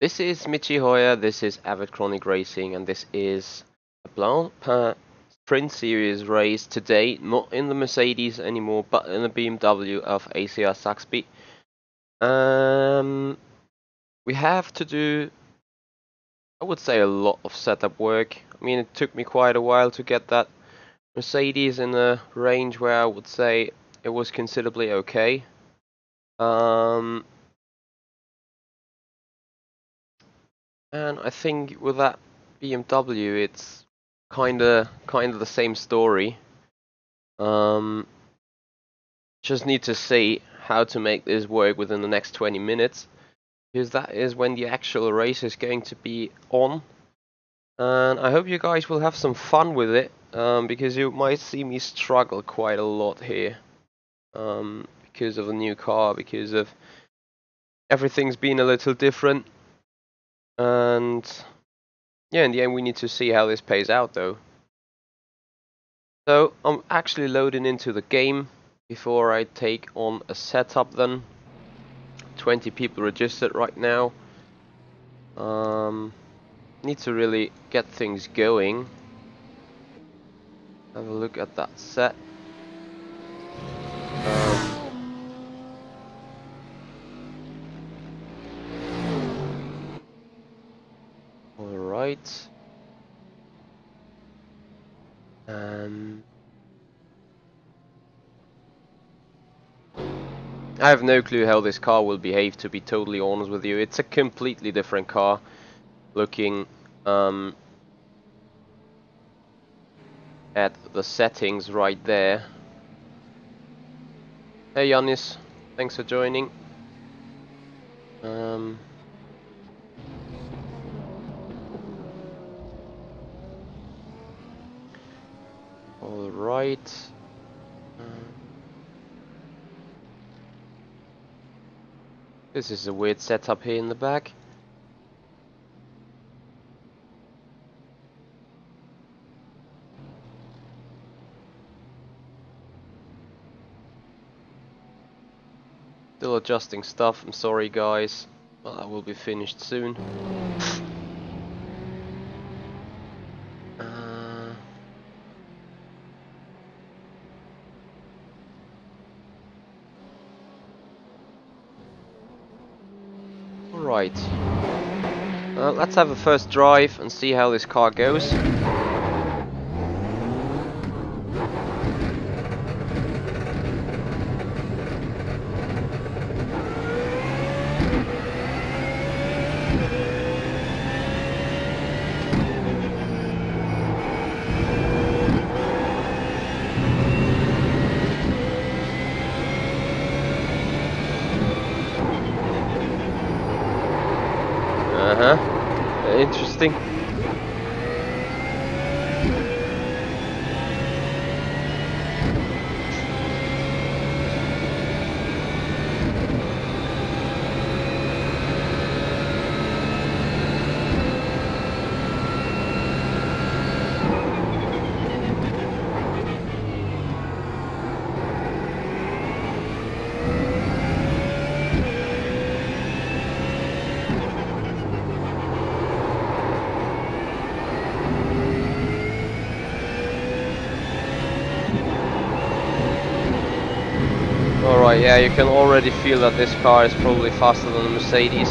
This is Michi Hoyer, this is Avid Chronic Racing, and this is a Blancpain Sprint Series race today, not in the Mercedes anymore, but in the BMW of ACR Zakspeed. We have to do, I would say, a lot of setup work. I mean, it took me quite a while to get that Mercedes in a range where I would say it was considerably okay. And I think with that BMW, it's kinda the same story. Just need to see how to make this work within the next 20 minutes, because that is when the actual race is going to be on. And I hope you guys will have some fun with it, because you might see me struggle quite a lot here, because of the new car, because of everything's been a little different. And yeah, in the end we need to see how this pays out though. So I'm actually loading into the game before I take on a setup then. 20 people registered right now. Need to really get things going. Have a look at that set. Alright. I have no clue how this car will behave, to be totally honest with you. It's a completely different car. Looking at the settings right there. Hey Yannis, thanks for joining. Alright. This is a weird setup here in the back. Still adjusting stuff, I'm sorry guys, but that will be finished soon. Right, let's have a first drive and see how this car goes. Interesting. Alright, yeah, you can already feel that this car is probably faster than the Mercedes.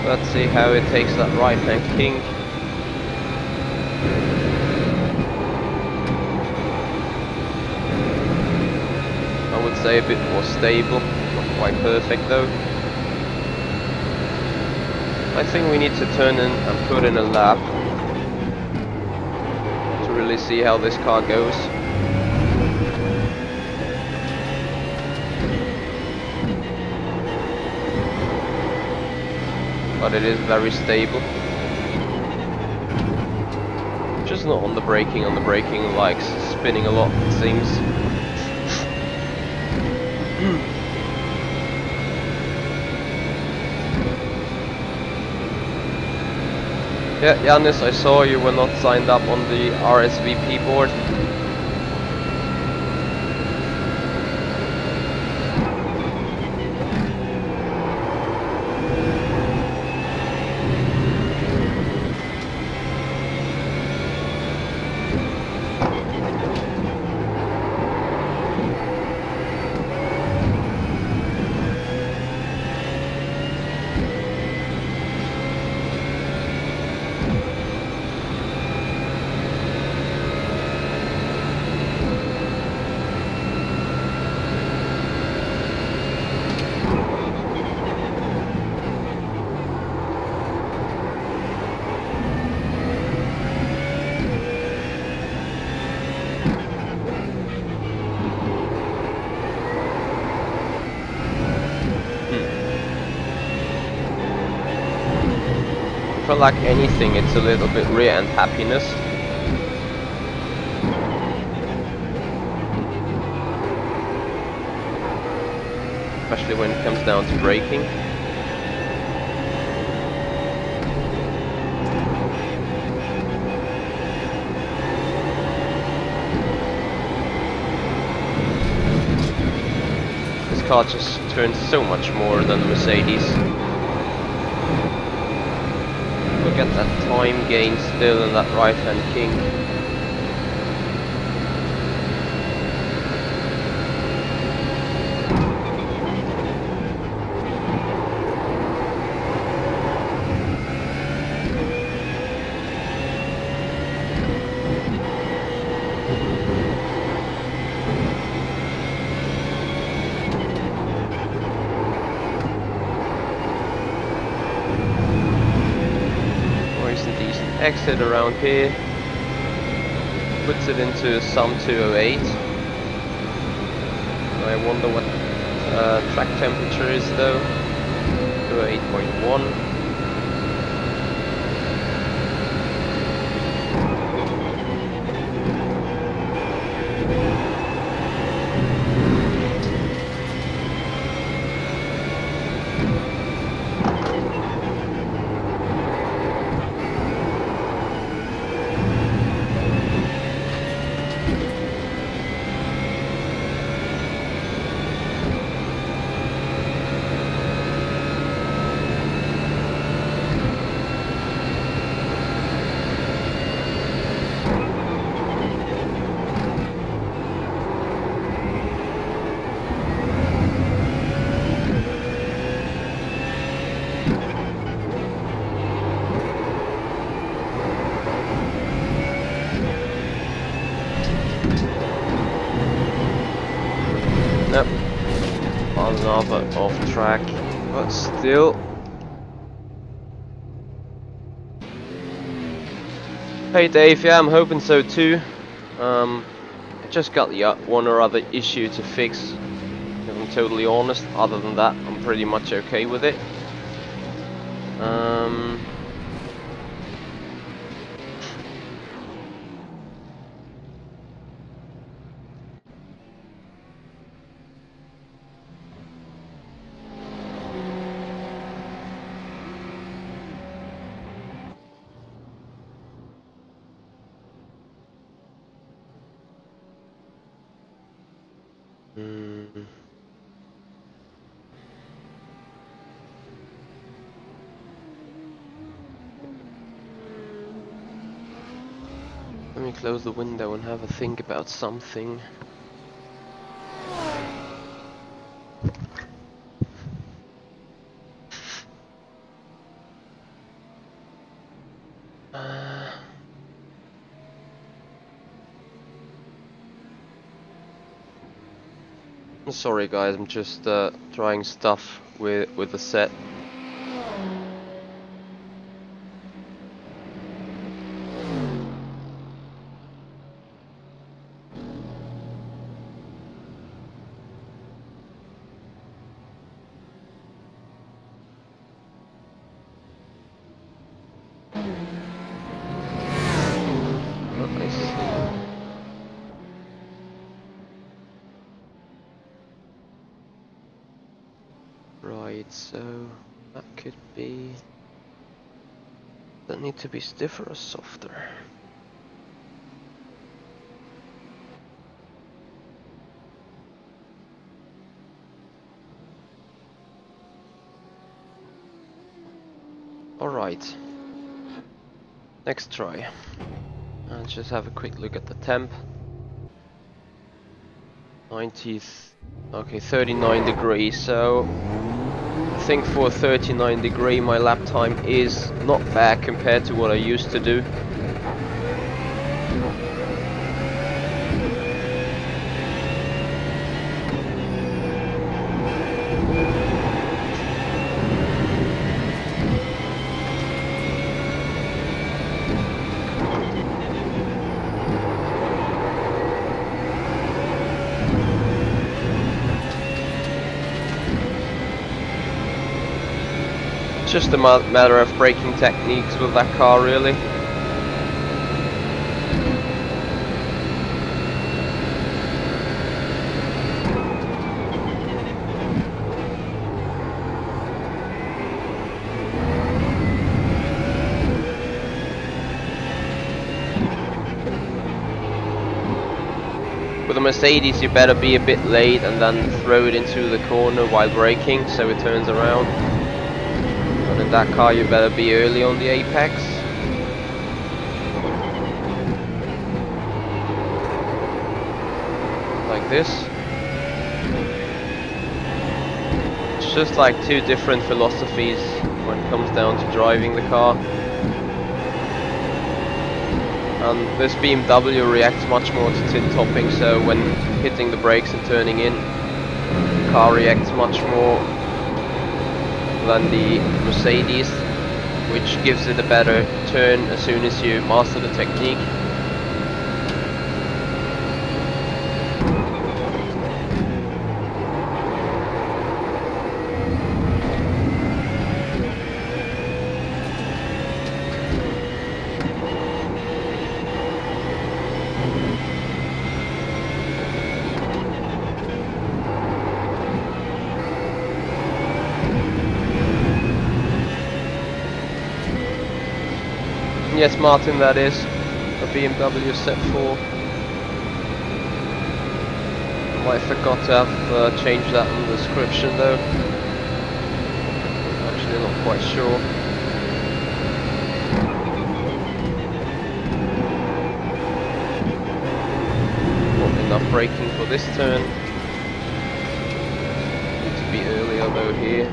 Let's see how it takes that right-hand kink. A bit more stable, not quite perfect though. I think we need to turn in and put in a lap to really see how this car goes. But it is very stable. Just not on the braking likes spinning a lot, it seems. Yeah, Yannis, I saw you were not signed up on the RSVP board. For like anything, it's a little bit rear-end happiness. Especially when it comes down to braking. This car just turns so much more than the Mercedes. Look at that time gain still in that right-hand kink. Exit around here, puts it into some 208. I wonder what track temperature is though. 208.1. Nope. Another off track, but still. Hey Dave, yeah, I'm hoping so too. I just got the one or other issue to fix, if I'm totally honest. Other than that, I'm pretty much okay with it. Let me close the window and have a think about something. Sorry guys, I'm just trying stuff with the set. Right, so that could be That need to be stiffer or softer? Alright. Next try. And just have a quick look at the temp. 90th. Okay, 39 degrees. So I think for 39 degree my lap time is not bad compared to what I used to do. Just a matter of braking techniques with that car, really. With a Mercedes you better be a bit late and then throw it into the corner while braking so it turns around. In that car you better be early on the apex. Like this. It's just like two different philosophies when it comes down to driving the car. And this BMW reacts much more to tin topping, so when hitting the brakes and turning in, the car reacts much more than the Mercedes, which gives it a better turn as soon as you master the technique. Yes, Martin, that is a BMW Z4. I might have forgot to have changed that in the description though. Actually not quite sure. Not enough braking for this turn. Need to be earlier though here.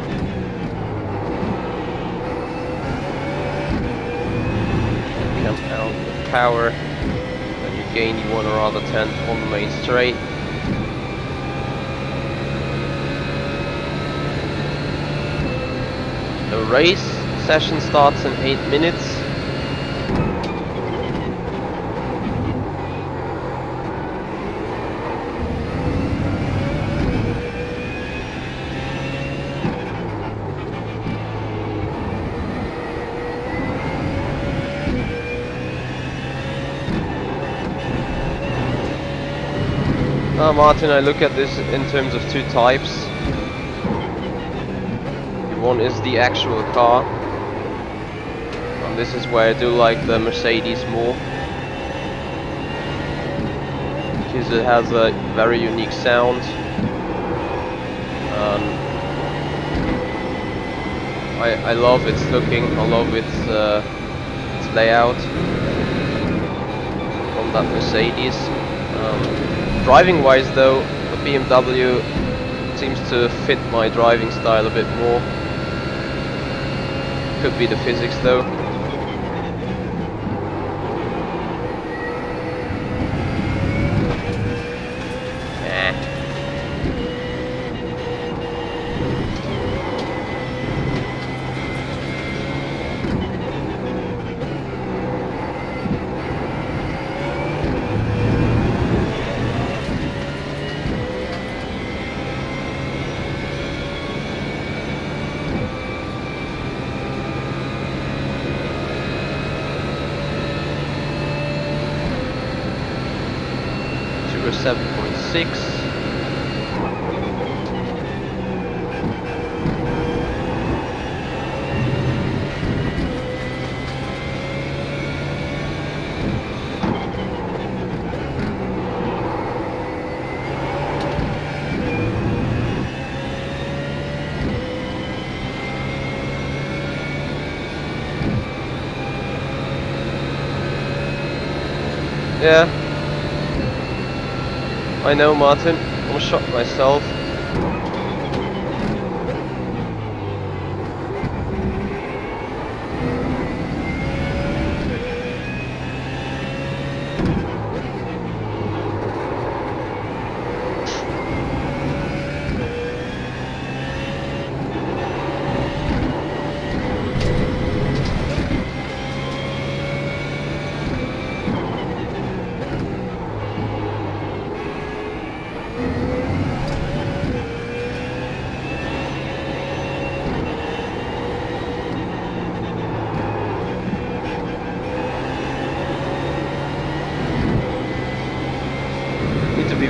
Out with power, and you gain 1 or other tenth on the main straight. The race session starts in 8 minutes. Martin, I look at this in terms of two types. One is the actual car, and this is where I do like the Mercedes more, because it has a very unique sound. I love its looking, I love its layout from that Mercedes. Driving wise though, the BMW seems to fit my driving style a bit more. Could be the physics though. Super 7.6. Yeah. I know, Martin. I'm shocked myself.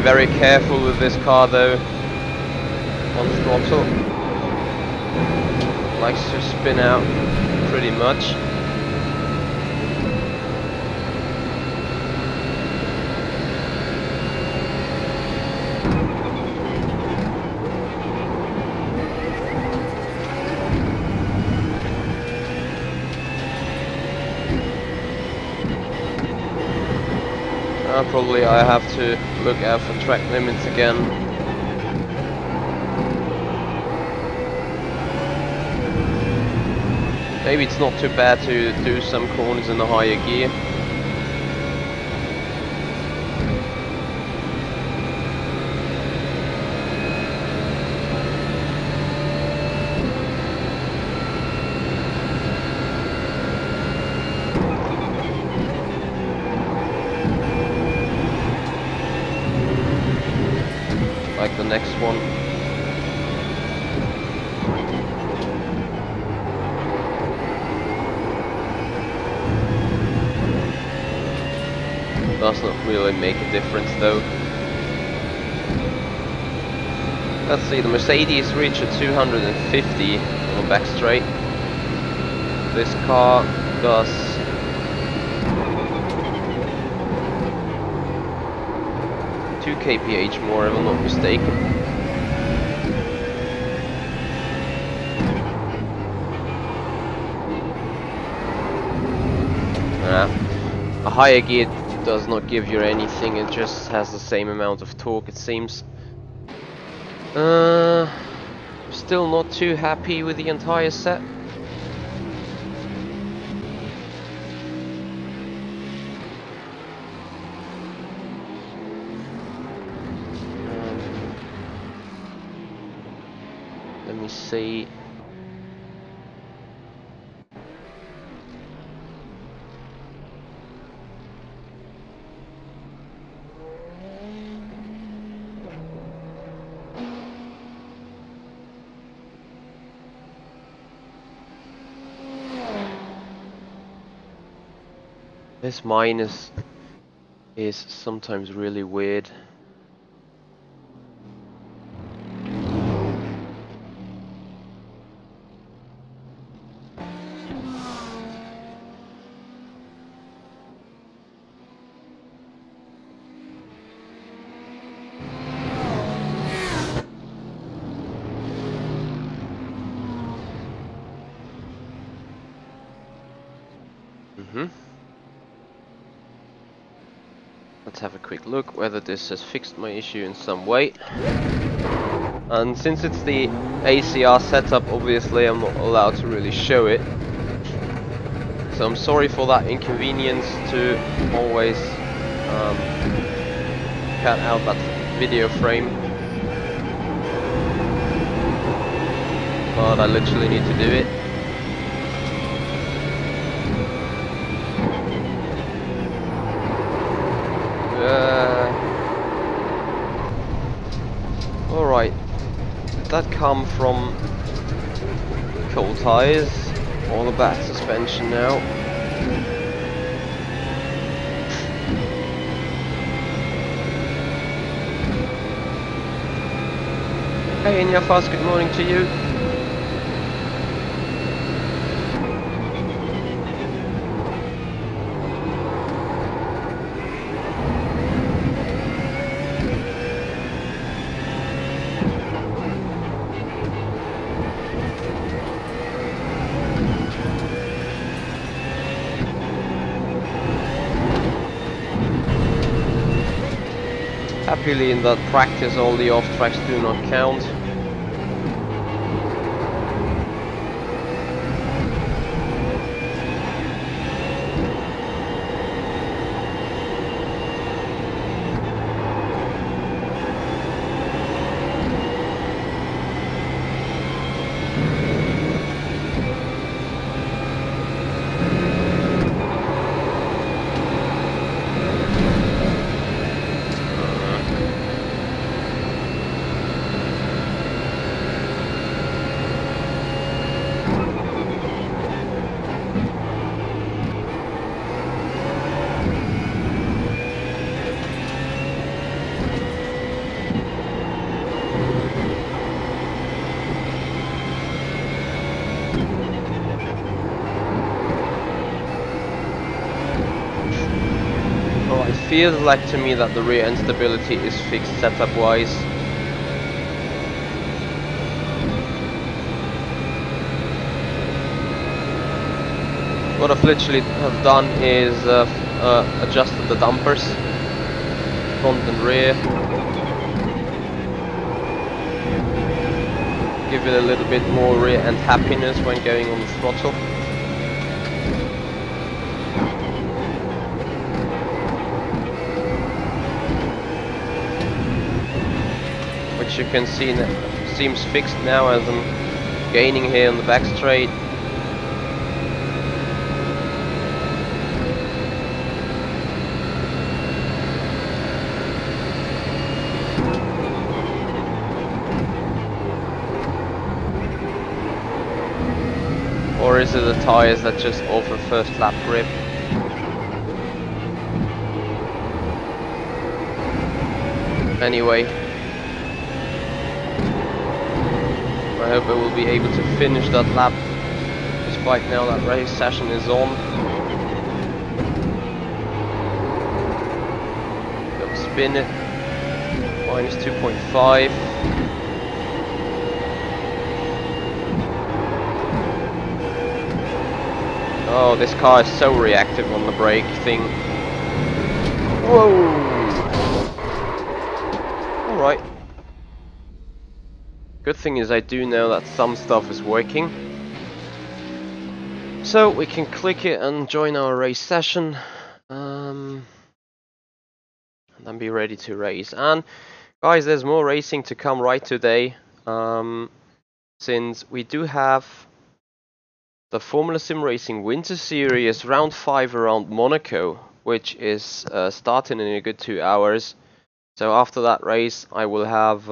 Very careful with this car though. On throttle, likes to spin out pretty much. Probably I have to look out for track limits again. Maybe it's not too bad to do some corners in a higher gear. Like the next one. Does not really make a difference though. Let's see, the Mercedes reached a 250 on the back straight. This car does 2 kph more, if I'm not mistaken. A higher gear does not give you anything, it just has the same amount of torque, it seems. Still not too happy with the entire set. Let me see. This minus is sometimes really weird. Let's have a quick look whether this has fixed my issue in some way. And since it's the ACR setup, obviously I'm not allowed to really show it. So I'm sorry for that inconvenience to always cut out that video frame. But I literally need to do it. Alright, did that come from cold tires or the bad suspension now? Hey Inyafas, good morning to you. Luckily in that practice all the off tracks do not count. Feels like to me that the rear end stability is fixed setup wise. What I've literally have done is adjusted the dampers, front and rear, give it a little bit more rear end happiness when going on the throttle. Which you can see seems fixed now as I'm gaining here on the back straight. Or is it the tires that just offer first lap grip? Anyway, I hope I will be able to finish that lap, despite now that race session is on. Go spin it, minus 2.5. Oh, this car is so reactive on the brake thing. Whoa! Alright. Good thing is I do know that some stuff is working. So we can click it and join our race session. And then be ready to race. And guys, there's more racing to come right today. Since we do have the Formula Sim Racing Winter Series round 5 around Monaco, which is starting in a good 2 hours. So after that race I will have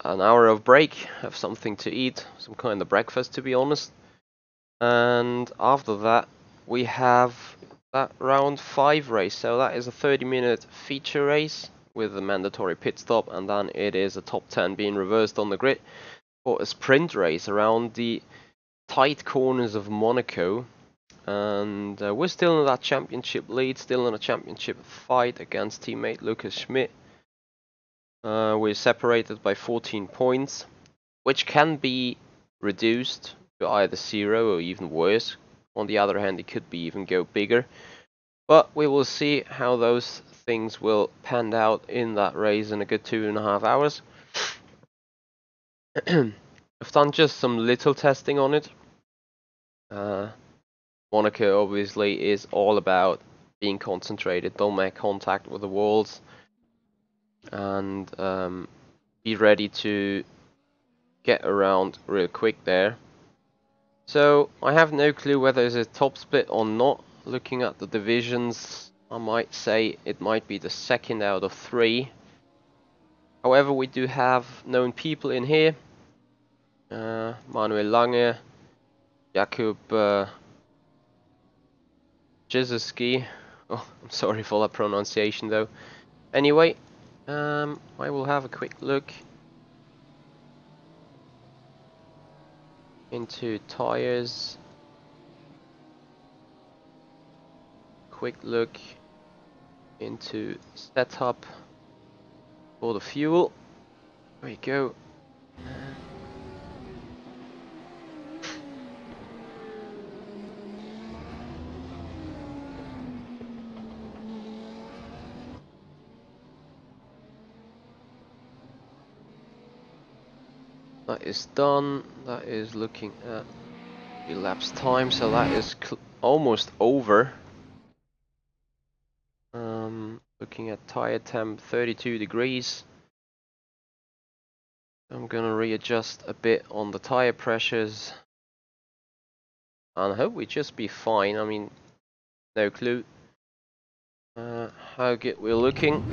an hour of break, have something to eat, some kind of breakfast to be honest. And after that we have that round 5 race, so that is a 30-minute feature race with a mandatory pit stop, and then it is a top 10 being reversed on the grid for a sprint race around the tight corners of Monaco. And we're still in that championship lead, still in a championship fight against teammate Lucas Schmidt. We're separated by 14 points, which can be reduced to either 0 or even worse. On the other hand, it could be even go bigger. But we will see how those things will pan out in that race in a good 2.5 hours. I've done just some little testing on it. Monaco obviously is all about being concentrated, don't make contact with the walls, and be ready to get around real quick there. So I have no clue whether it's a top split or not. Looking at the divisions, I might say it might be the second out of 3. However, we do have known people in here. Manuel Lange, Jakub Jizuski. Oh, I'm sorry for that pronunciation though. Anyway, I will have a quick look into tires. Quick look into setup for the fuel. There we go. That is done. That is looking at elapsed time, so that is almost over. Looking at tire temp 32 degrees. I'm gonna readjust a bit on the tire pressures, and I hope we just be fine. I mean, no clue how good we're looking.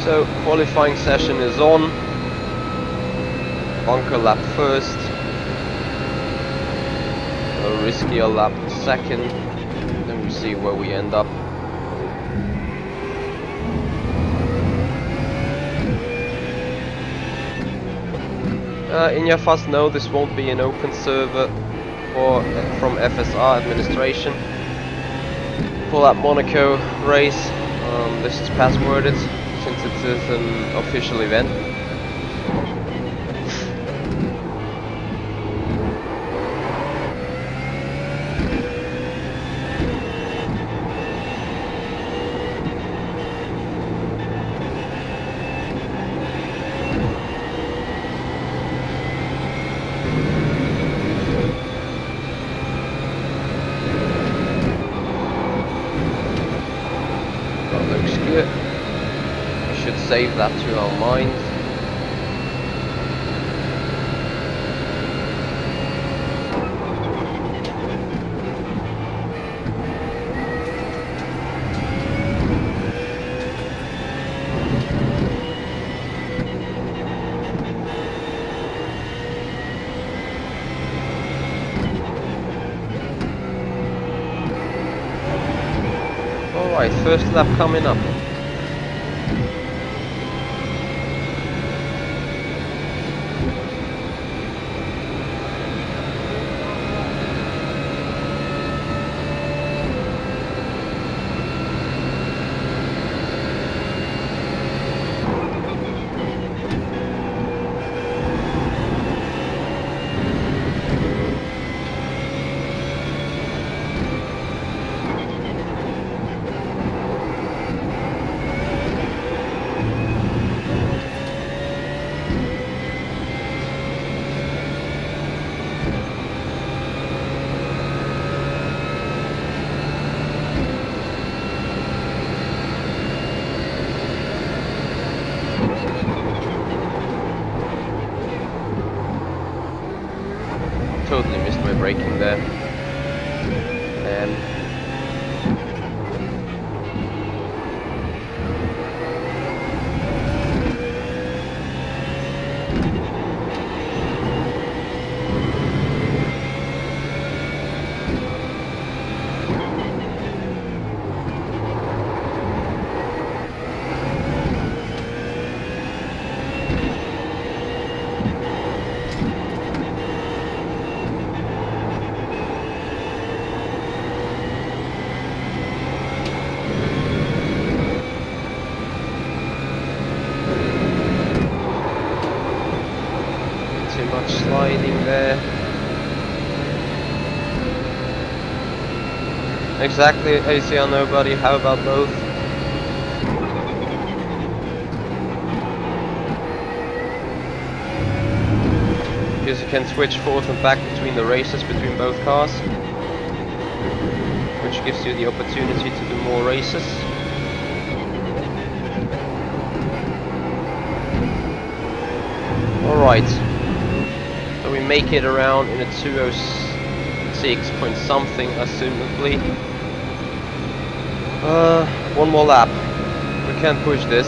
So, qualifying session is on. Bunker lap first. A riskier lap second. Then we see where we end up. In your fast know this won't be an open server from FSR administration. For that Monaco race, this is passworded, since it is an official event. That looks good. We should save that to our minds. Alright, first lap coming up. Totally missed my braking there. Too much sliding there. Exactly, ACR nobody, how about both? Because you can switch forth and back between the races between both cars, which gives you the opportunity to do more races. Alright, so we make it around in a 206 point something, assumably. One more lap. We can push this.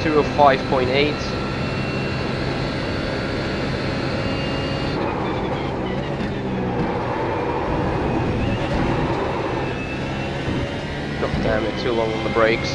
205.8. God damn it, too long on the brakes.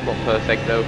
Not perfect though.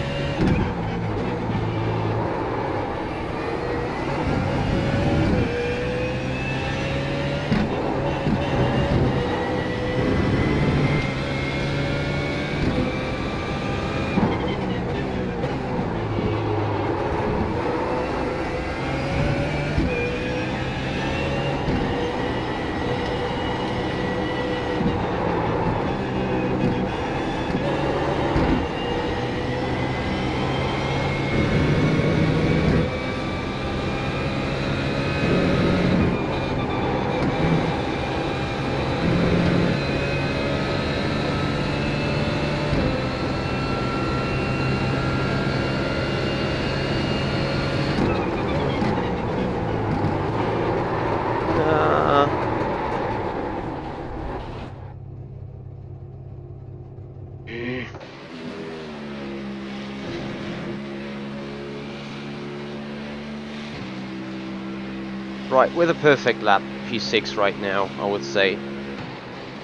Right, with a perfect lap, P6 right now, I would say.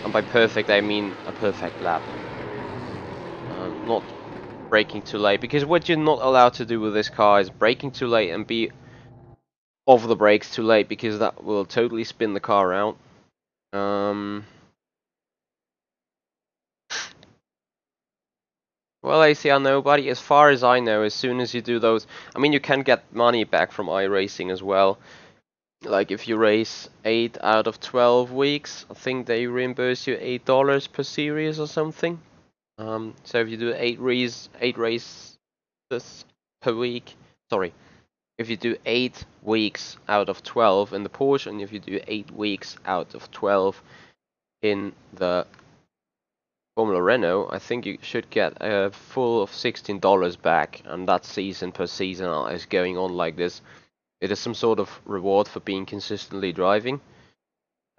And by perfect, I mean a perfect lap. Not braking too late, because what you're not allowed to do with this car is braking too late and be off the brakes too late, because that will totally spin the car out. Well, ACR nobody. As far as I know, as soon as you do those, I mean, you can get money back from iRacing as well. Like if you race 8 out of 12 weeks, I think they reimburse you $8 per series or something. So if you do 8 races per week, sorry, if you do 8 weeks out of 12 in the Porsche, and if you do 8 weeks out of 12 in the Formula Renault, I think you should get a full of $16 back, and that season per season is going on like this. It is some sort of reward for being consistently driving.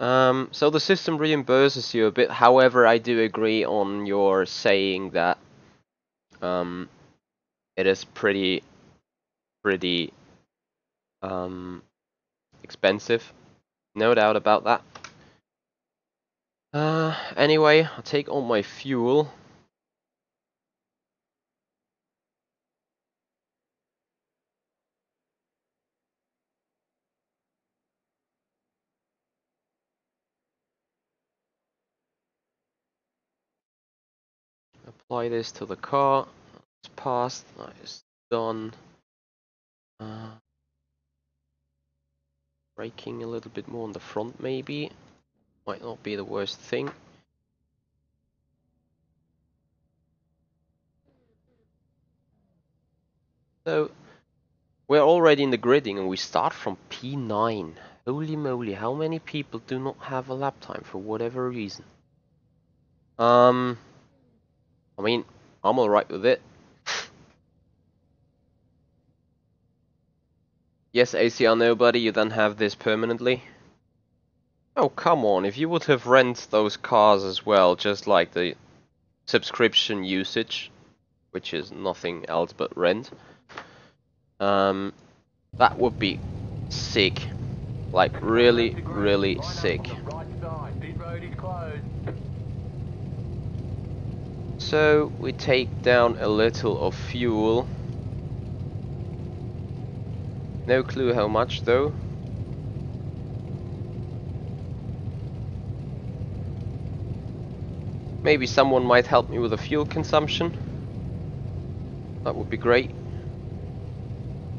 So the system reimburses you a bit. However, I do agree on your saying that it is pretty expensive. No doubt about that. Anyway, I'll take all my fuel. Apply this to the car. It's passed. That is done. Braking a little bit more on the front, maybe. Might not be the worst thing. So, we're already in the gridding and we start from P9. Holy moly, how many people do not have a lap time for whatever reason? I mean, I'm alright with it. Yes, ACR nobody, you then have this permanently. Oh, come on, if you would have rented those cars as well, just like the subscription usage, which is nothing else but rent, that would be sick. Like, really, really sick. So, we take down a little of fuel. No clue how much though. Maybe someone might help me with the fuel consumption. That would be great.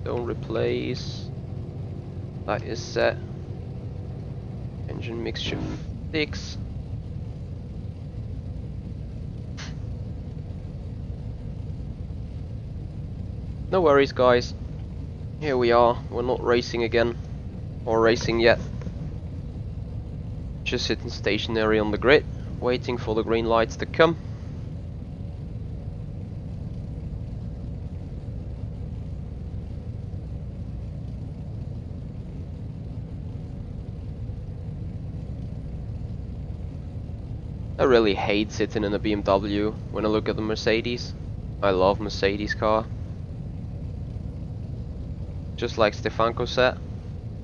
Don't replace. That is set. Engine mixture 6. No worries, guys. Here we are. We're not racing again. Or racing yet. Just sitting stationary on the grid, waiting for the green lights to come. I really hate sitting in a BMW when I look at the Mercedes. I love Mercedes car. Just like Stefanko said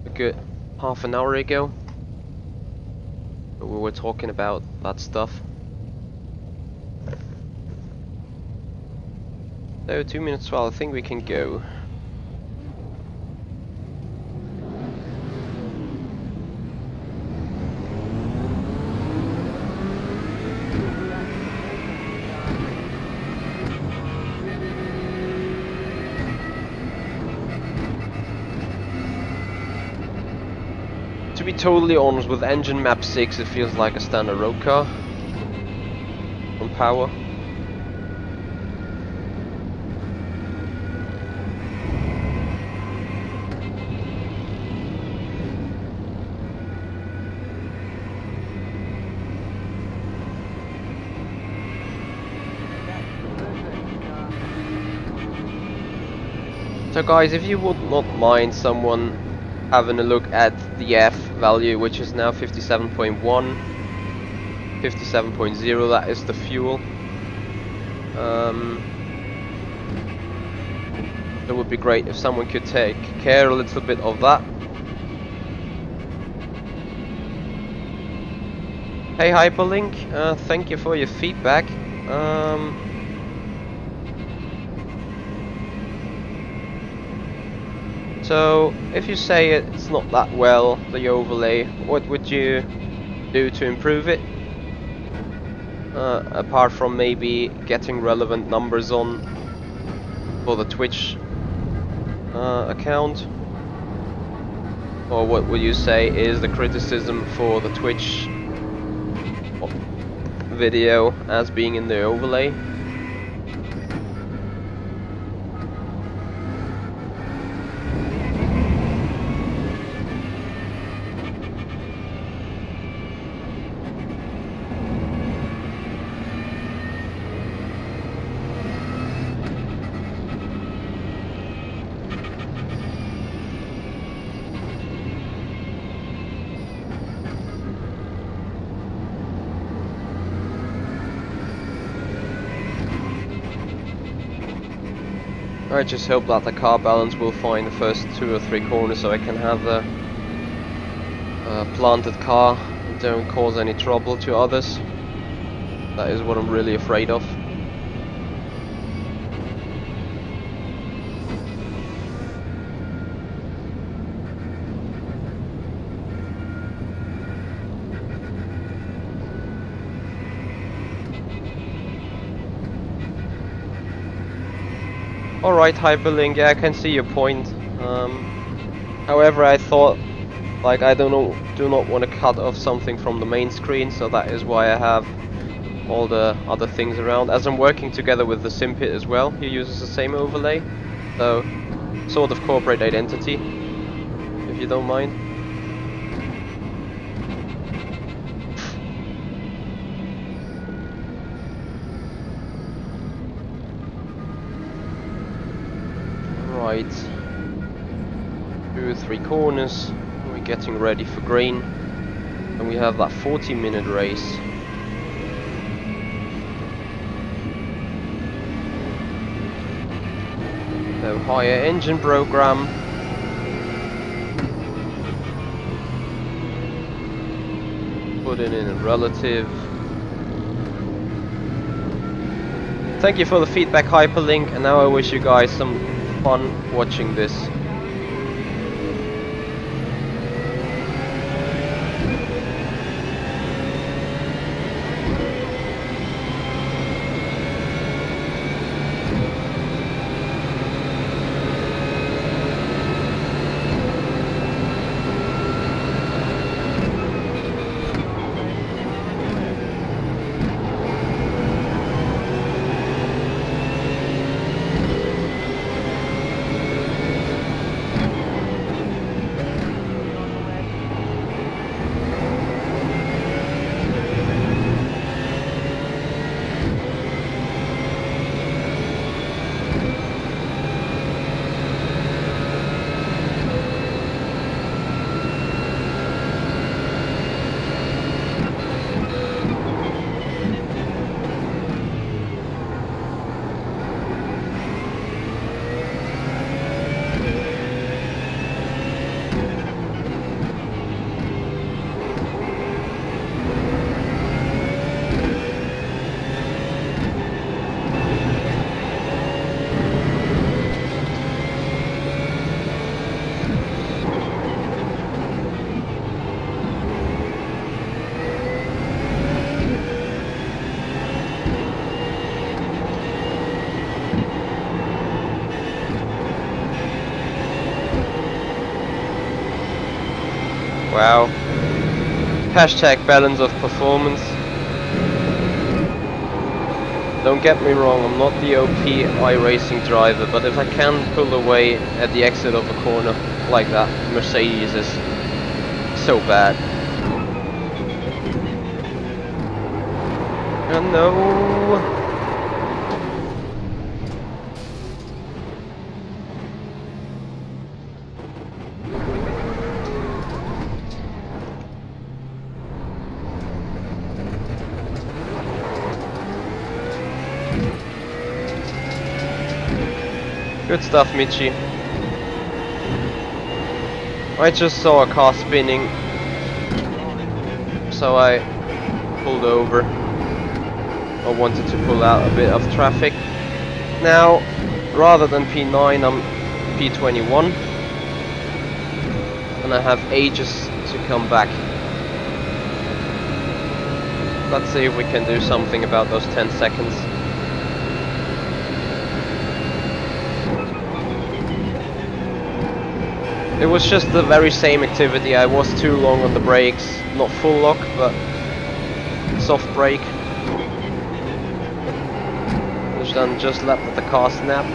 a good half an hour ago. We were talking about that stuff. So 2 minutes 12, I think we can go. To be totally honest, with engine map 6 it feels like a standard road car on power. So guys, if you would not mind someone having a look at the F value, which is now 57.1, 57.0, that is the fuel. It would be great if someone could take care a little bit of that. Hey Hyperlink, thank you for your feedback. So, if you say it's not that well, the overlay, what would you do to improve it? Apart from maybe getting relevant numbers on for the Twitch account? Or what would you say is the criticism for the Twitch video as being in the overlay? I just hope that the car balance will find the first 2 or 3 corners so I can have a planted car and don't cause any trouble to others. That is what I'm really afraid of. Alright Hyperlink, yeah, I can see your point. However, I thought, like, I do not want to cut off something from the main screen, so that is why I have all the other things around. As I'm working together with the Simpit as well, he uses the same overlay, so sort of corporate identity, if you don't mind. Right, 2 or 3 corners, we're getting ready for green, and we have that 40-minute race. So higher engine program. Put it in a relative. Thank you for the feedback, Hyperlink, and now I wish you guys some fun watching this. Wow. Hashtag balance of performance. Don't get me wrong, I'm not the OP iRacing driver, but if I can pull away at the exit of a corner like that, Mercedes is so bad. Oh no! Good stuff, Michi. I just saw a car spinning, so I pulled over. I wanted to pull out a bit of traffic. Now, rather than P9, I'm P21, and I have ages to come back. Let's see if we can do something about those 10 seconds. It was just the very same activity. I was too long on the brakes, not full lock, but soft brake. Which then just let the car snap.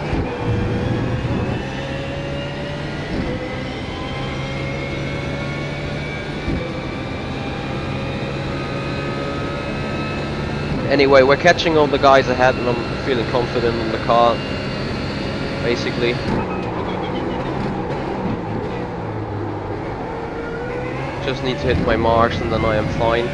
Anyway, we're catching all the guys ahead and I'm feeling confident in the car, basically. Just need to hit my marks and then I am fine.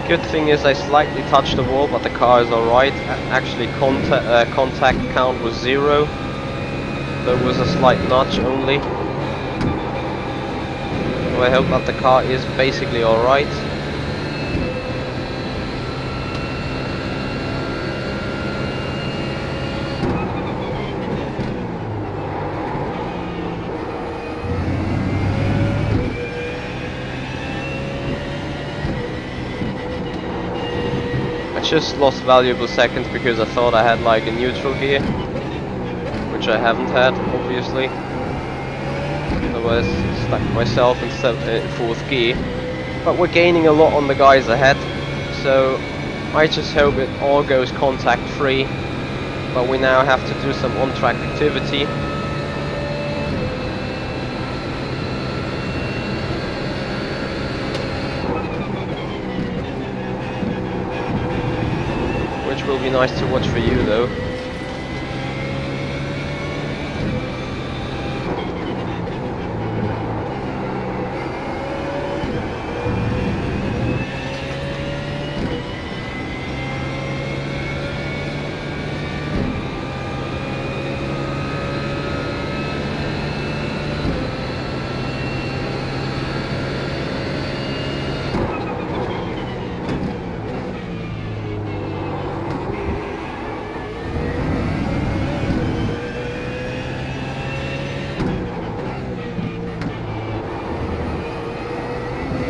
Good thing is I slightly touched the wall, but the car is alright. Actually, contact count was 0. There was a slight notch only. So I hope that the car is basically alright. Just lost valuable seconds because I thought I had like a neutral gear, which I haven't had, obviously. Otherwise, stuck myself in 4th gear. But we're gaining a lot on the guys ahead, so I just hope it all goes contact free. But we now have to do some on-track activity. Will be nice to watch for you though.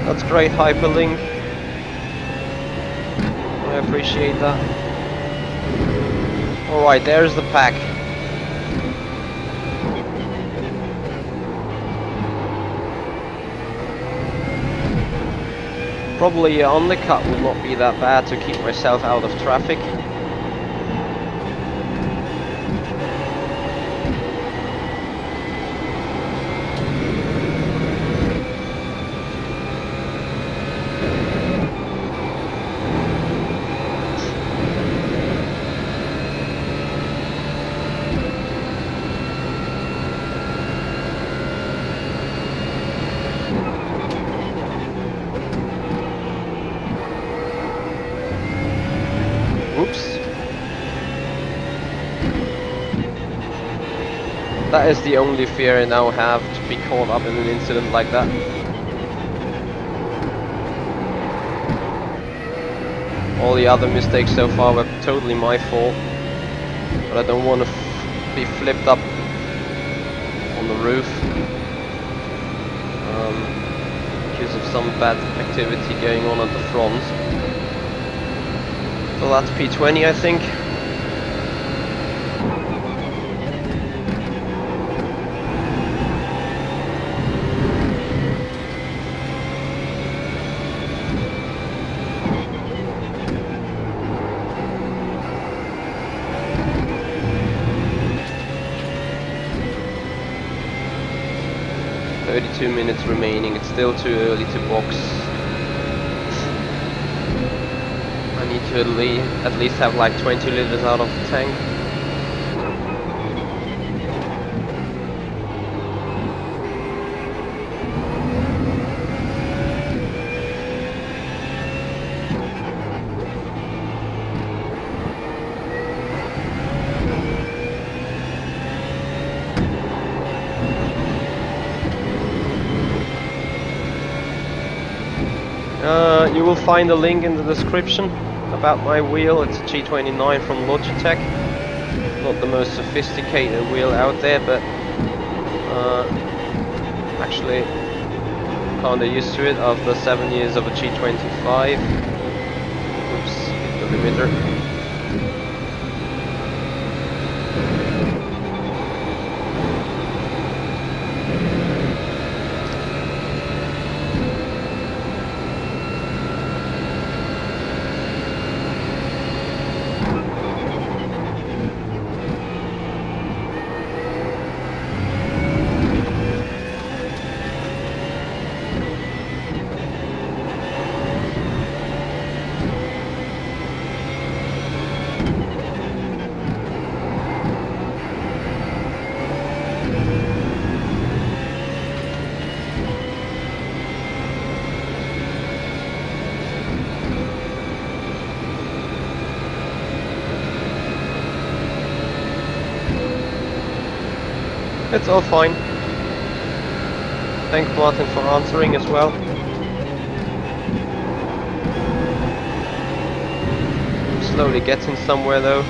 That's great hyperlink. I appreciate that. Alright, there's the pack. Probably an undercut will not be that bad to keep myself out of traffic. That is the only fear I now have, to be caught up in an incident like that. All the other mistakes so far were totally my fault, but I don't want to be flipped up on the roof because of some bad activity going on at the front. So that's P20, I think. Minutes remaining. It's still too early to box. I need to at least have like 20 liters out of the tank. You will find a link in the description about my wheel. It's a G29 from Logitech. Not the most sophisticated wheel out there, but actually kinda used to it after 7 years of a G25. Oops, hit the limiter. It's all fine. Thank Martin for answering as well. Slowly getting somewhere though.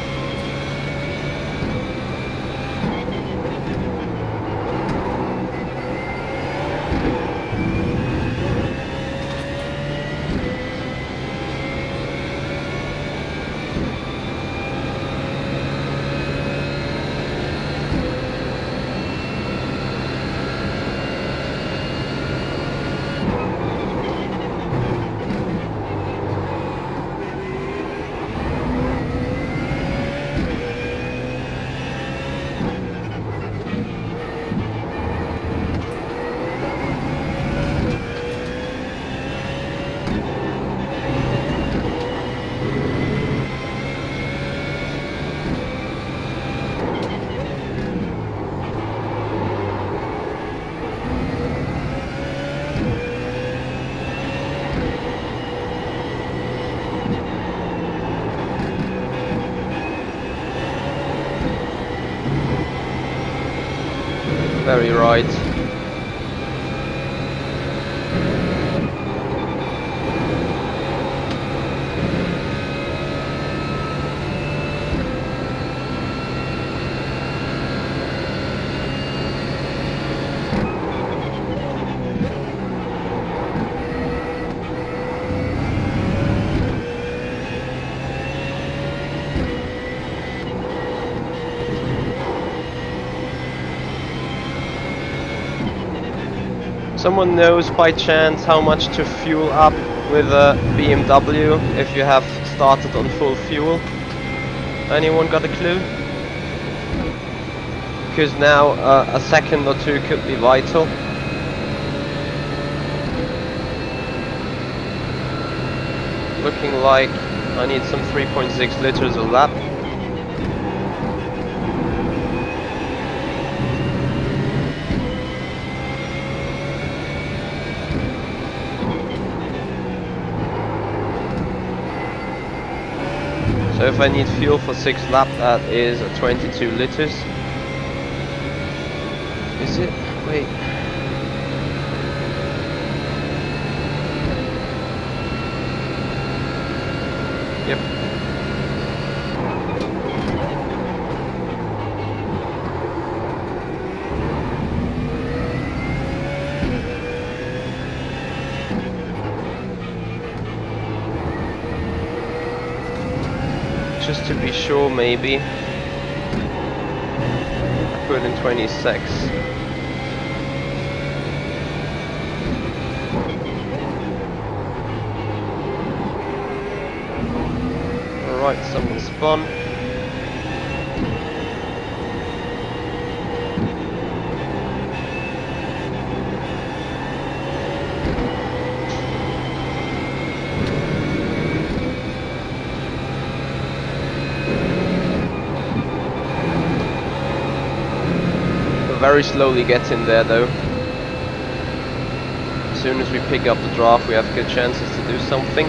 Very right. Someone knows by chance how much to fuel up with a BMW if you have started on full fuel? Anyone got a clue? Because now a second or two could be vital. Looking like I need some 3.6 liters a lap. So if I need fuel for 6 laps, that is 22 liters. Is it? Wait. Yep. Just to be sure, maybe I put in 26. Alright, someone spun. Very slowly gets in there though. As soon as we pick up the draft, we have good chances to do something.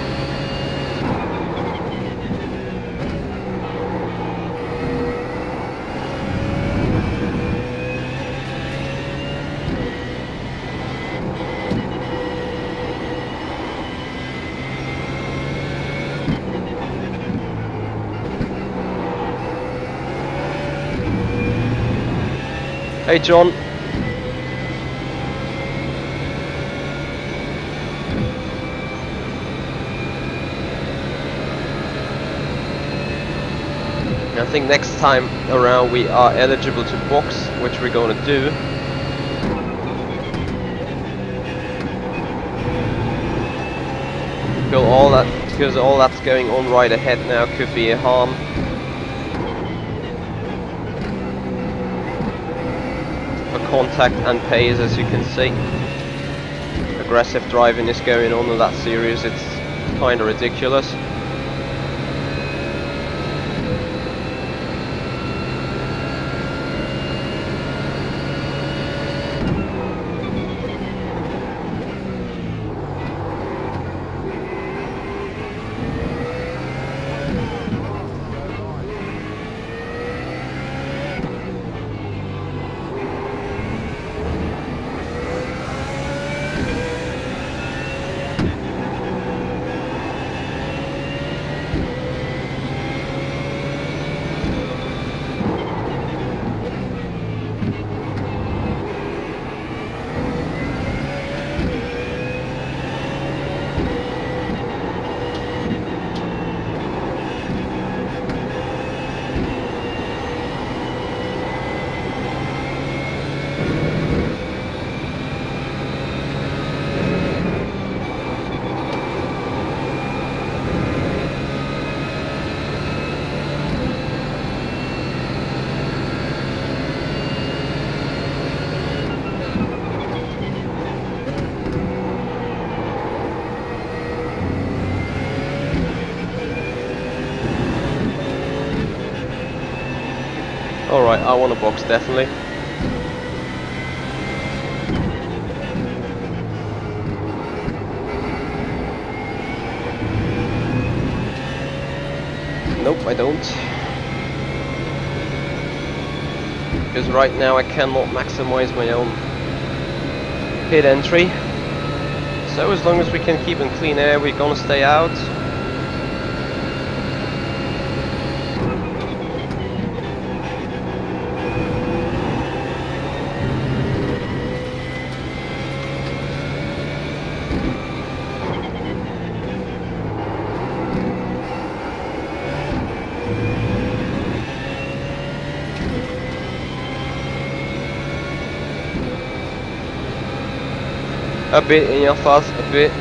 Hey John. I think next time around we are eligible to box, which we're gonna do. Because all that's going on right ahead now could be a harm. Contact and pace, as you can see. Aggressive driving is going on in that series, it's kinda ridiculous. Alright, I want a box, definitely. Nope, I don't. Because right now I cannot maximize my own pit entry. So as long as we can keep in clean air, we're gonna stay out. A bit in your face, a bit.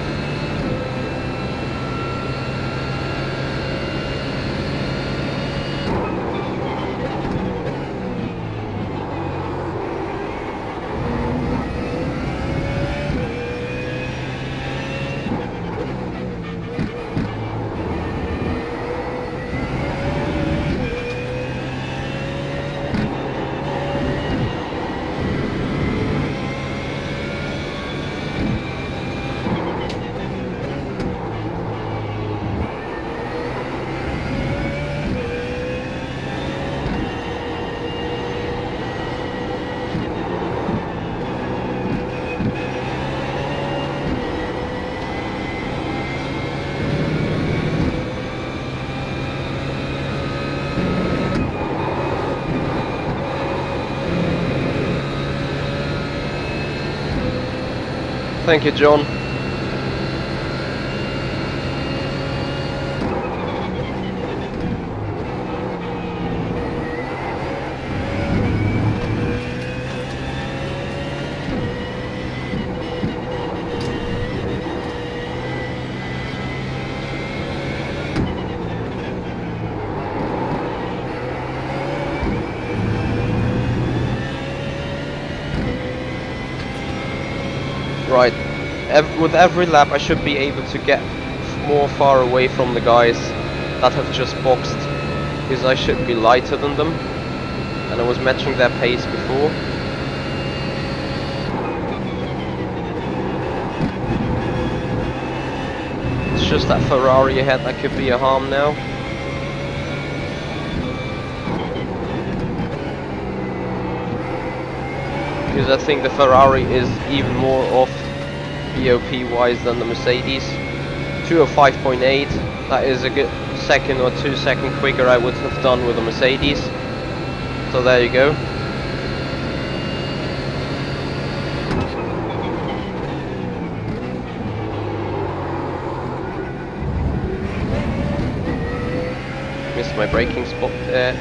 Thank you, John. Right, with every lap I should be able to get more far away from the guys that have just boxed, because I should be lighter than them, and I was matching their pace before. It's just that Ferrari ahead that could be a harm now. Because I think the Ferrari is even more off BOP wise than the Mercedes. 205.8, that is a good second or 2 seconds quicker I would have done with a Mercedes. So there you go. Missed my braking spot there.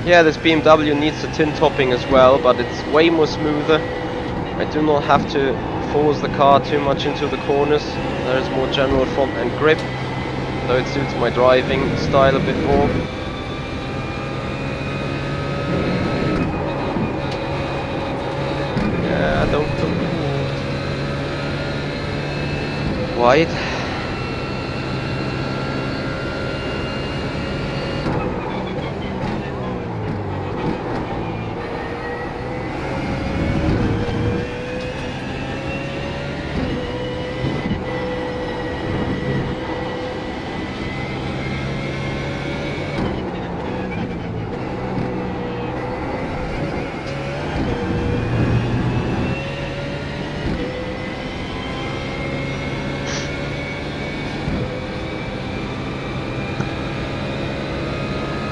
Yeah, this BMW needs a tin topping as well, but it's way more smoother. I do not have to force the car too much into the corners. There is more general front end grip, so it suits my driving style a bit more. Yeah, don't go wide.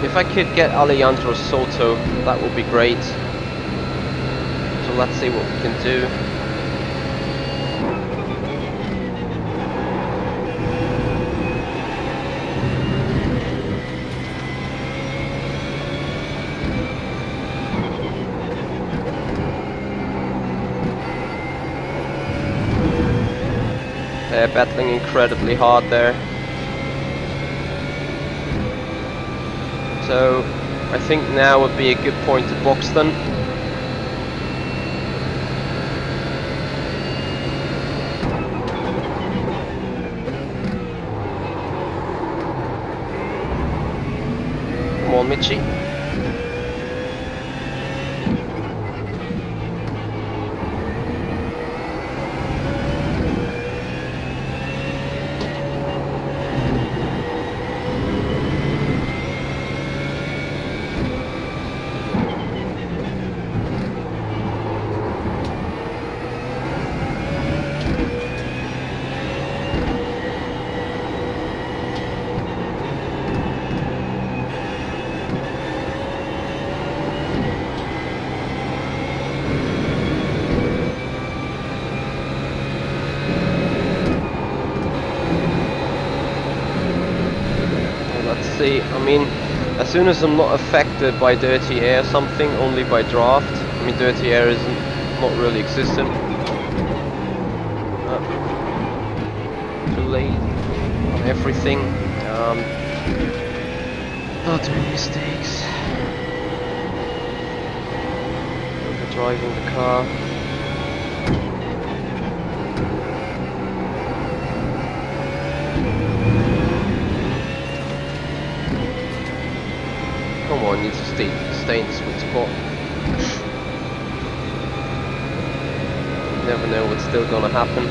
If I could get Alejandro Soto, that would be great. So let's see what we can do. They're battling incredibly hard there. So I think now would be a good point to box them. Come on, Michi. See, I mean, as soon as I'm not affected by dirty air something, only by draft. I mean, dirty air is not really existent. Too late on everything. Not doing mistakes. Driving the car. Come on, you need to stay in the sweet spot. You never know what's still gonna happen.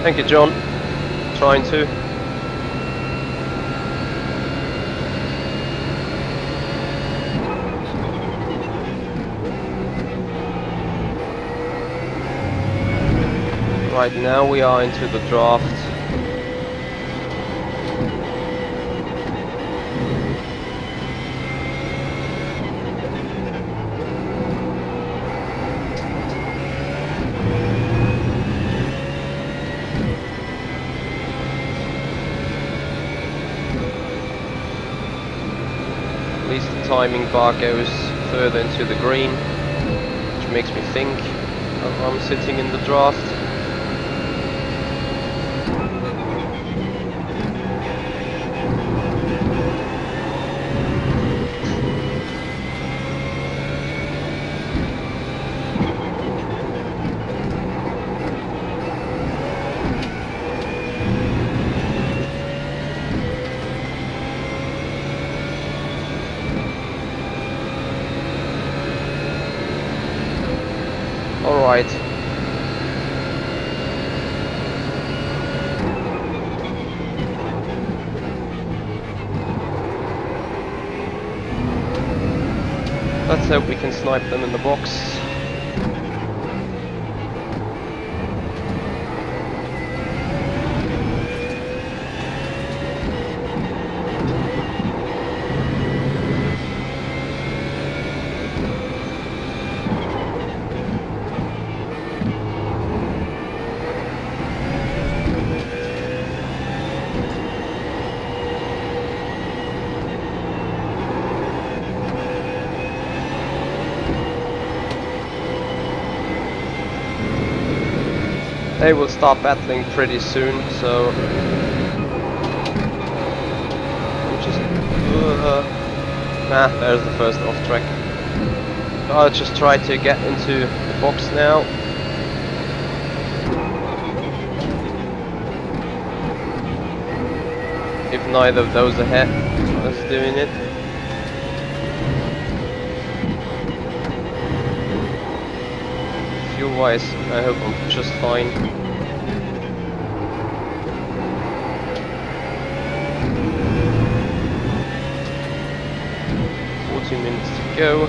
Thank you, John. Trying to. Right now we are into the draft. At least the timing bar goes further into the green, which makes me think I'm sitting in the draft. Alright. Let's hope we can snipe them in the box. They will start battling pretty soon, so I'm just there's the first off track. I'll just try to get into the box now. If neither of those ahead is doing it. Fuel-wise, I hope I'm just fine. Minutes to go.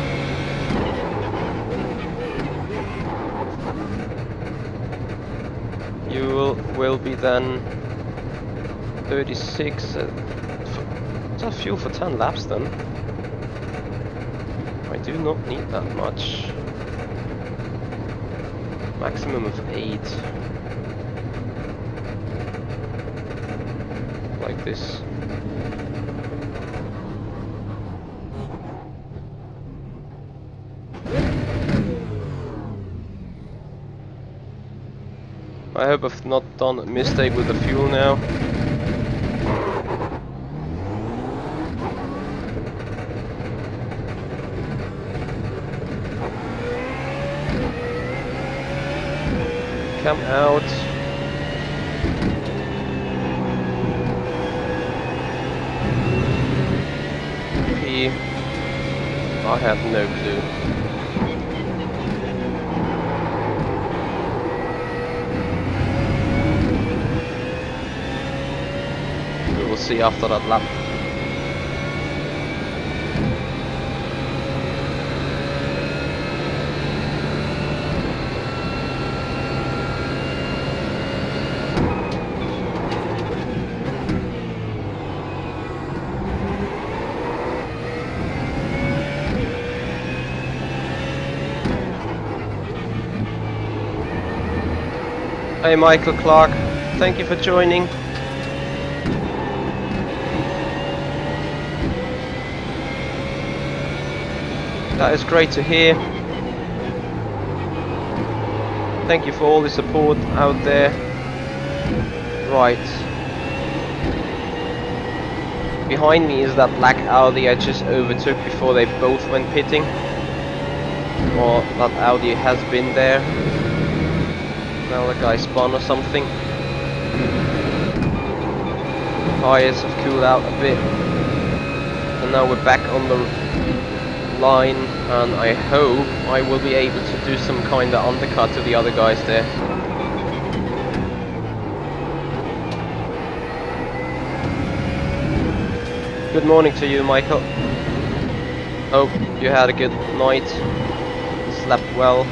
You will be then 36. Is that fuel for 10 laps then? I do not need that much. Maximum of 8. Like this. I hope I've not done a mistake with the fuel now. Come out. P. I have no clue. We'll see after that lap. Hey Michael Clark, thank you for joining. That is great to hear. Thank you for all the support out there. Right. Behind me is that black Audi I just overtook before they both went pitting. Or that Audi has been there. Now the guy spun or something. Tires have cooled out a bit. And now we're back on the line, and I hope I will be able to do some kind of undercut to the other guys there. Good morning to you, Michael. Hope you had a good night, slept well.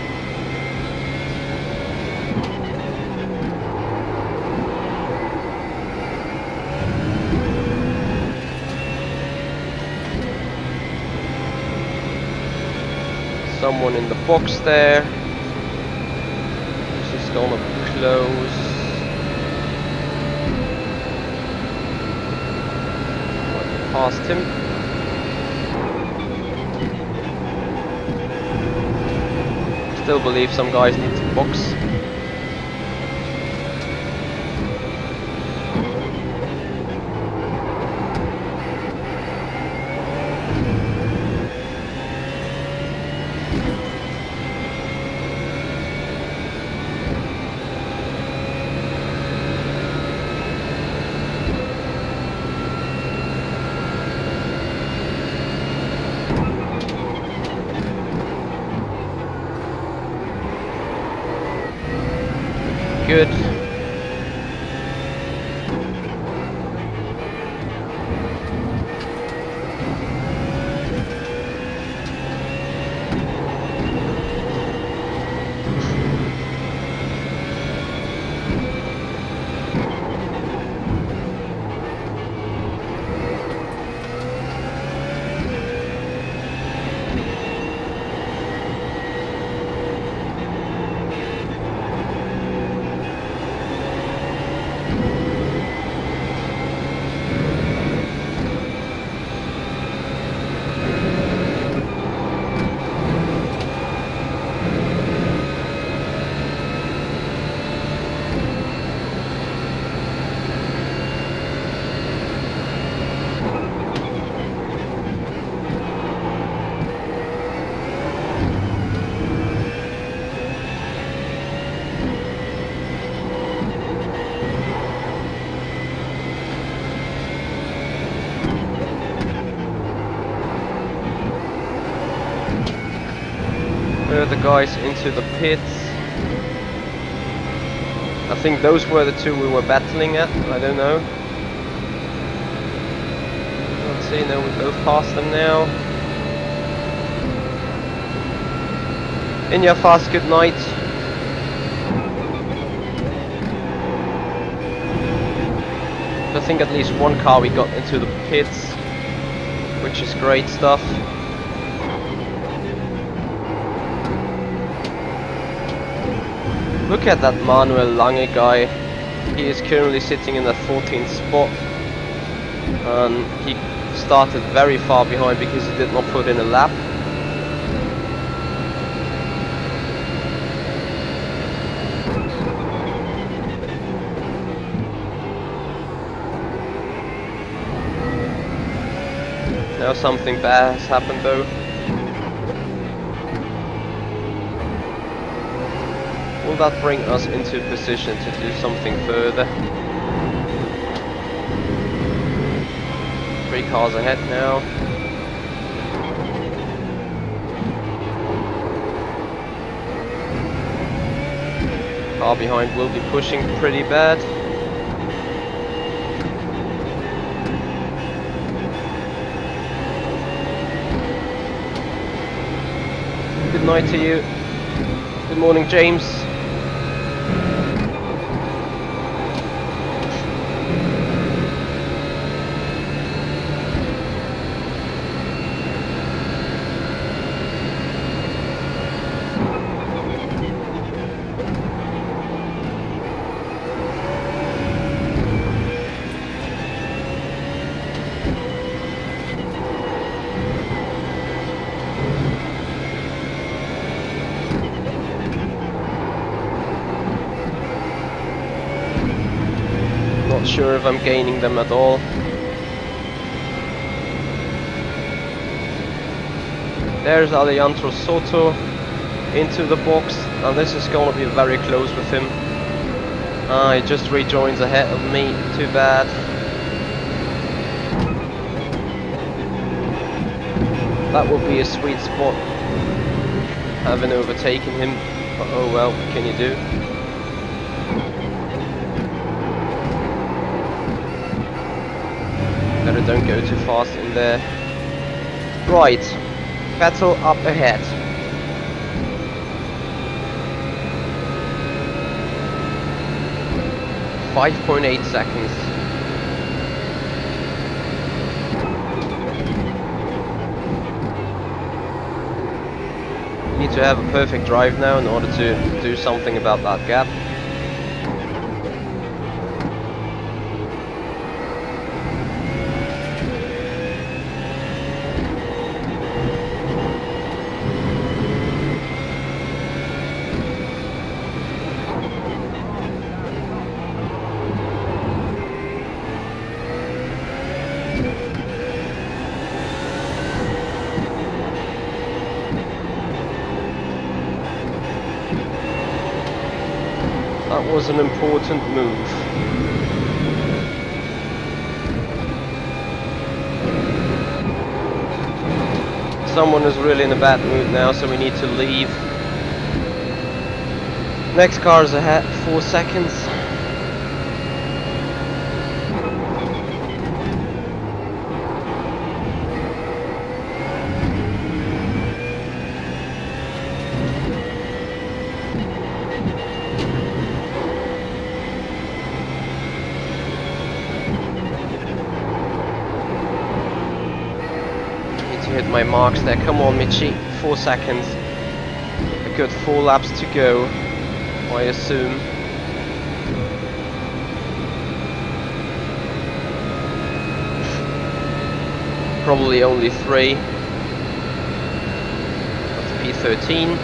Someone in the box there. This is gonna be close. Past him. Still believe some guys need to box. Good. The guys into the pits. I think those were the two we were battling at. I don't know. Let's see, no, we both passed them now. In your fast, good night. I think at least one car we got into the pits, which is great stuff. Look at that Manuel Lange guy. He is currently sitting in the 14th spot. And he started very far behind because he did not put in a lap. Now something bad has happened though. Will that bring us into position to do something further? 3 cars ahead now. Car behind will be pushing pretty bad. Good night to you. Good morning, James. Not sure if I'm gaining them at all. There's Alejandro Soto into the box, and this is going to be very close with him. He just rejoins ahead of me, too bad. That would be a sweet spot, having overtaken him, but oh well, what can you do? Better don't go too fast in there. Right, Vettel up ahead. .8 seconds. Need to have a perfect drive now in order to do something about that gap. That was an important move. Someone is really in a bad mood now, so we need to leave. Next car is ahead, 4 seconds. Hit my marks there. Come on, Michi. 4 seconds. A good 4 laps to go, I assume. Probably only 3. That's P13.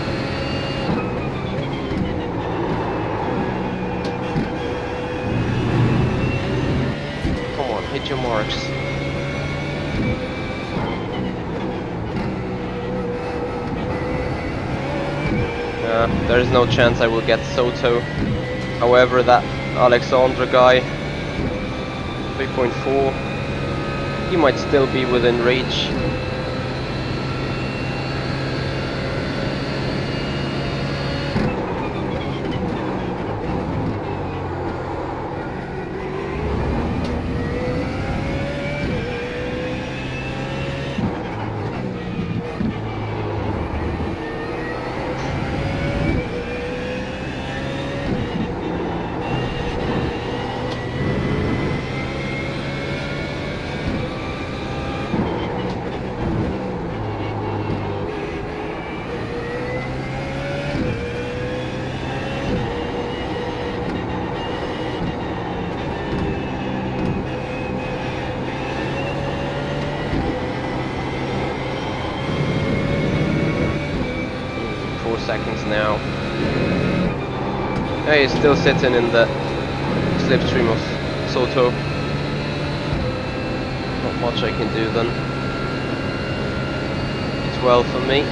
Come on, hit your marks. There is no chance I will get Soto. However, that Alexandra guy, 3.4, he might still be within reach. Seconds now. Hey, he's still sitting in the slipstream of Soto. Not much I can do then. 12 for me.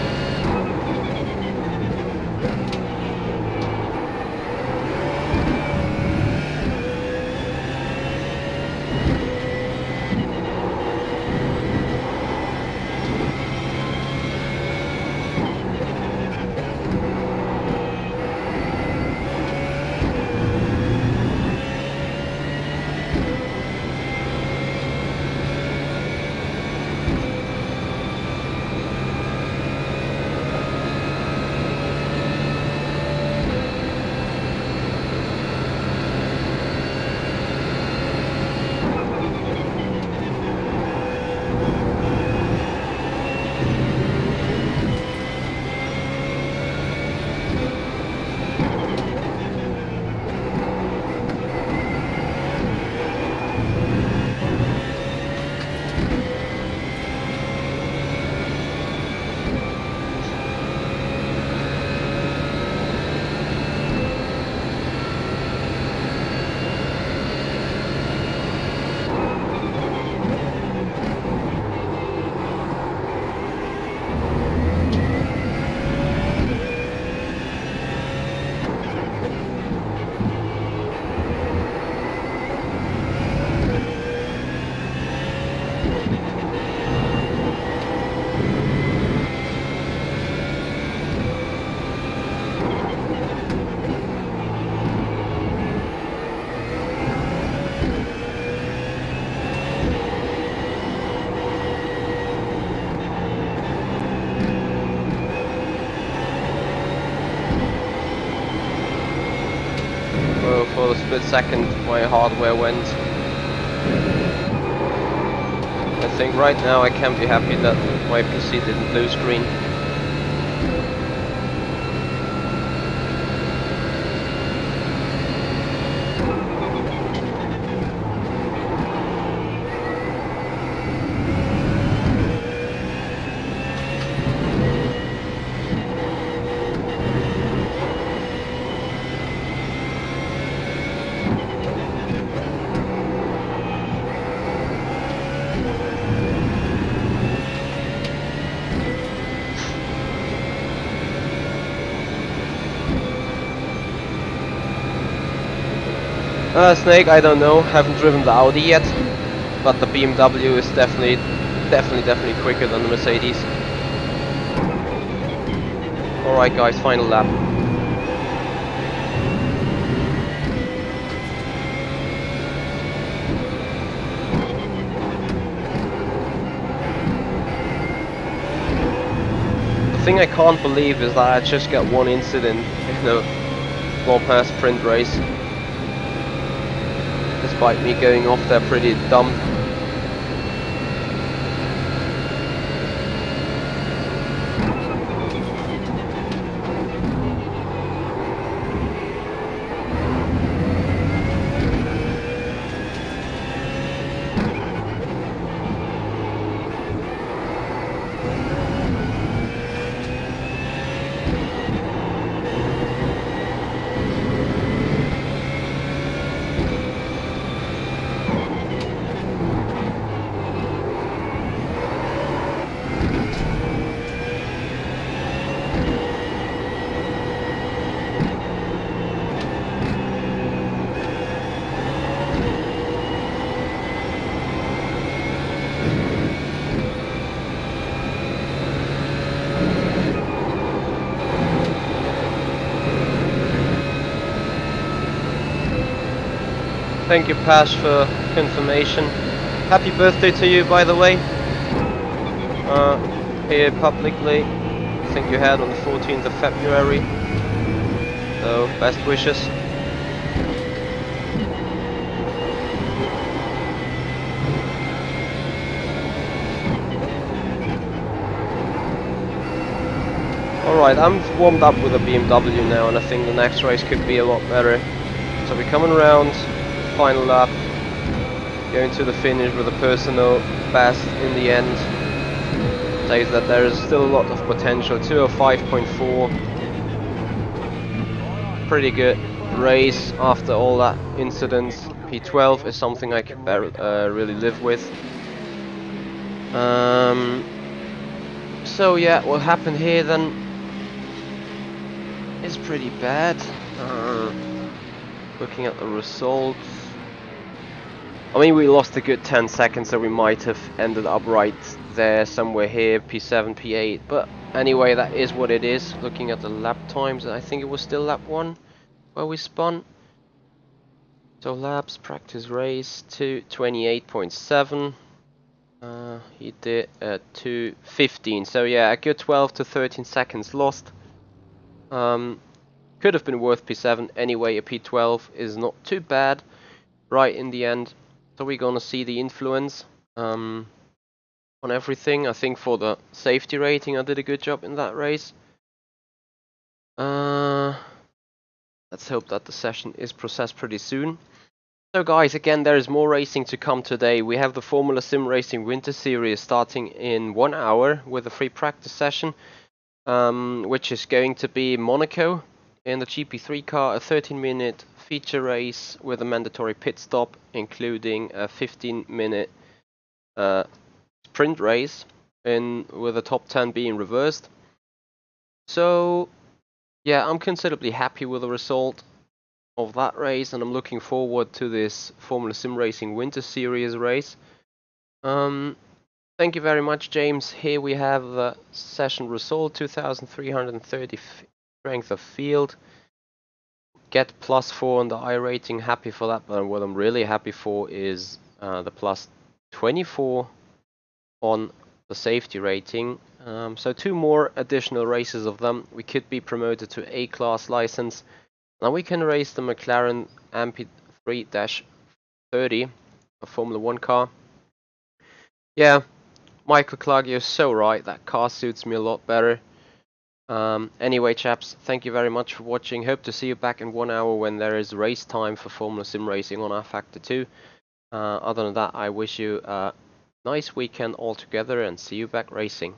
Well, for the split second my hardware went. I think right now I can be happy that my PC didn't blue screen. Snake, I don't know, haven't driven the Audi yet, but the BMW is definitely quicker than the Mercedes. Alright guys, final lap. The thing I can't believe is that I just got one incident in a Blancpain Sprint race. Despite me going off there pretty dumb. Thank you, Pash, for confirmation. Happy birthday to you, by the way. Here publicly. I think you had on the 14th of February. So, best wishes. Alright, I'm warmed up with a BMW now, and I think the next race could be a lot better. So we're coming around, final lap, going to the finish with a personal best in the end. Says that there is still a lot of potential. 205.4, pretty good race after all that incidents. P12 is something I can really live with. So yeah, what happened here then is pretty bad. Looking at the results, I mean, we lost a good 10 seconds, so we might have ended up right there somewhere here, P7, P8, but anyway, that is what it is. Looking at the lap times, I think it was still lap 1 where we spun. So laps, practice race, 228.7. He did 2:15, so yeah, a good 12 to 13 seconds lost. Could have been worth P7 anyway. A P12 is not too bad right in the end. So we're gonna see the influence on everything. I think for the safety rating I did a good job in that race. Let's hope that the session is processed pretty soon. So guys, again, there is more racing to come today. We have the Formula Sim Racing Winter Series starting in 1 hour with a free practice session, which is going to be Monaco in the GP3 car, a 13-minute feature race with a mandatory pit stop, including a 15-minute sprint race, with the top 10 being reversed. So yeah, I'm considerably happy with the result of that race, and I'm looking forward to this Formula Sim Racing Winter Series race. Thank you very much, James. Here we have the session result: 2,330 strength of field. Get +4 on the iRating, happy for that, but what I'm really happy for is the +24 on the safety rating. So 2 more additional races of them, we could be promoted to A-class license, Now we can race the McLaren MP3-30, a Formula 1 car. Yeah, Michael Clark, you're so right, that car suits me a lot better. Anyway chaps, thank you very much for watching. Hope to see you back in 1 hour when there is race time for Formula Sim Racing on rFactor 2. Other than that, I wish you a nice weekend altogether and see you back racing.